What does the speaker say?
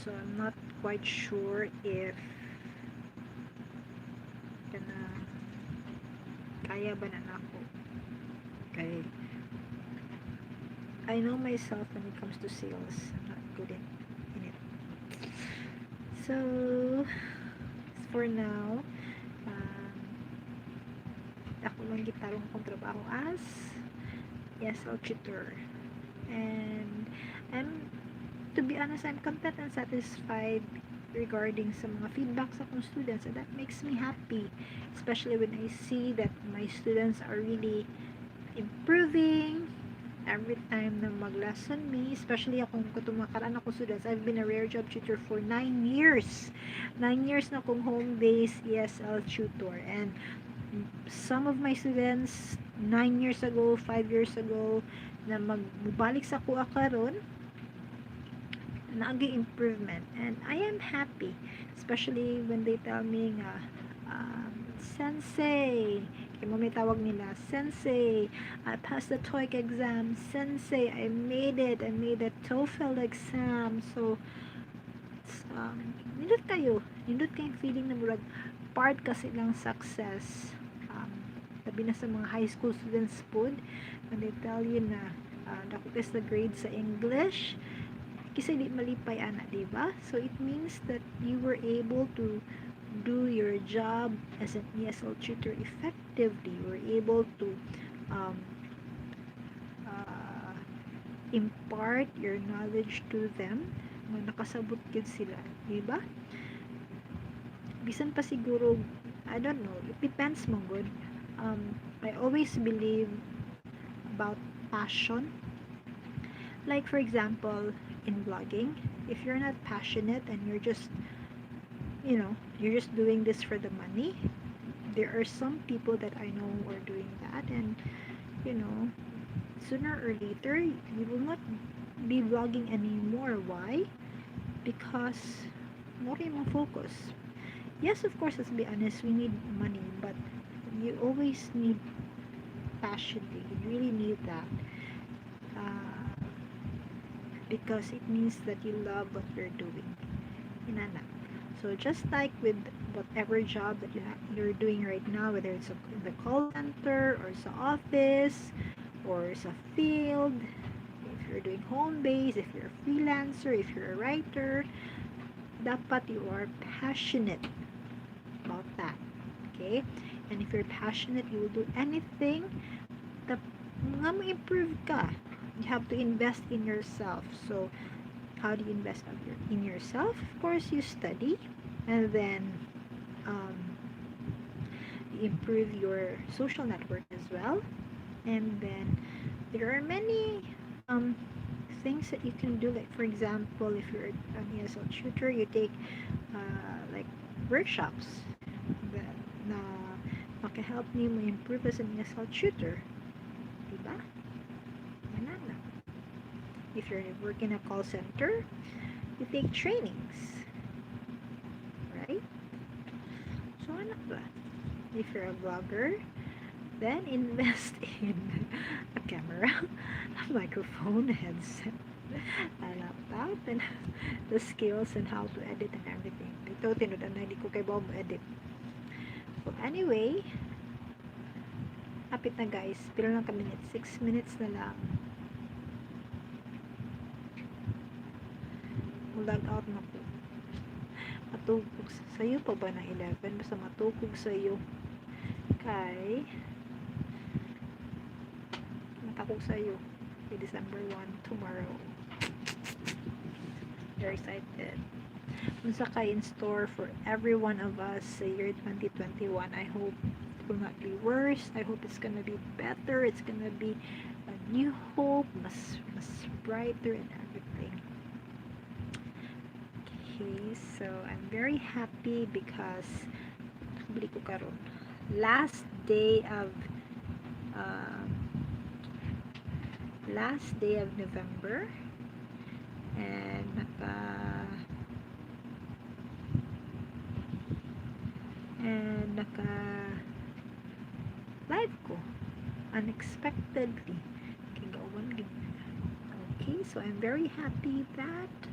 So I'm not quite sure if kana kaya ba na ako. Okay. I know myself when it comes to sales. I'm not good in it. So, for now, um, ako lang gitarong akong trabaho as ESL tutor. And to be honest, I'm content and satisfied regarding sa mga feedback sa akong students, and that makes me happy, especially when I see that my students are really improving every time na mag-lesson me, especially akong katumakaraan ako students. I've been a rare job tutor for 9 years. 9 years na akong home-based ESL tutor, and some of my students 9 years ago, 5 years ago na magbalik sa kuha karon, naagi improvement, and I am happy, especially when they tell me nga, sensei, kaya mo may tawag nila, sensei, I passed the TOEIC exam, sensei, I made it, I made the TOEFL exam. So nindot kayong feeling na murag part kasi lang success, sabi na sa mga high school students po, when they tell you na dako is the grade sa English, kasi di malipay ana, diba? So it means that you were able to do your job as an ESL tutor effectively. You were able to um, impart your knowledge to them na nakasabot gid sila, diba? Bisan pa siguro, I don't know, it depends mo good. I always believe about passion. Like for example, in vlogging, if you're not passionate and you're just doing this for the money, there are some people that I know who are doing that, and sooner or later you will not be vlogging anymore. Why? Because more yung focus. Yes, of course, let's be honest, we need money, but you always need passion. You really need that, because it means that you love what you're doing. Inana. So just like with whatever job that you're doing right now, whether it's in the call center or sa office or sa field, if you're doing home base, if you're a freelancer, if you're a writer, dapat you are passionate about that. Okay? And if you're passionate, you will do anything that nga ma-improve ka. You have to invest in yourself. So how do you invest in yourself? Of course, you study, and then you improve your social network as well. And then there are many things that you can do. Like for example, if you're an ESL tutor, you take like workshops that na makahelp niyo mo improve as an ESL tutor. Diba? Yan na. If you're working in a call center, you take trainings, right? So ano ba? If you're a vlogger, then invest in a camera, a microphone, a headset, a laptop, and the skills and how to edit and everything. Ito, tinudan na, hindi ko kay Bob edit. So anyway, kapit na guys. Pero lang kami 6 minutes na lang. Log out na po. Matugog sa'yo pa ba ng 11? Basta matugog sa'yo. Kay matakog sa'yo. Kay December 1, tomorrow. Very excited. Unsa kay in store for every one of us sa year 2021. I hope it will not be worse. I hope it's gonna be better. It's gonna be a new hope, mas brighter and everything. Okay, so I'm very happy because bili ko karon last day of November, and naka live ko unexpectedly. Okay, so I'm very happy that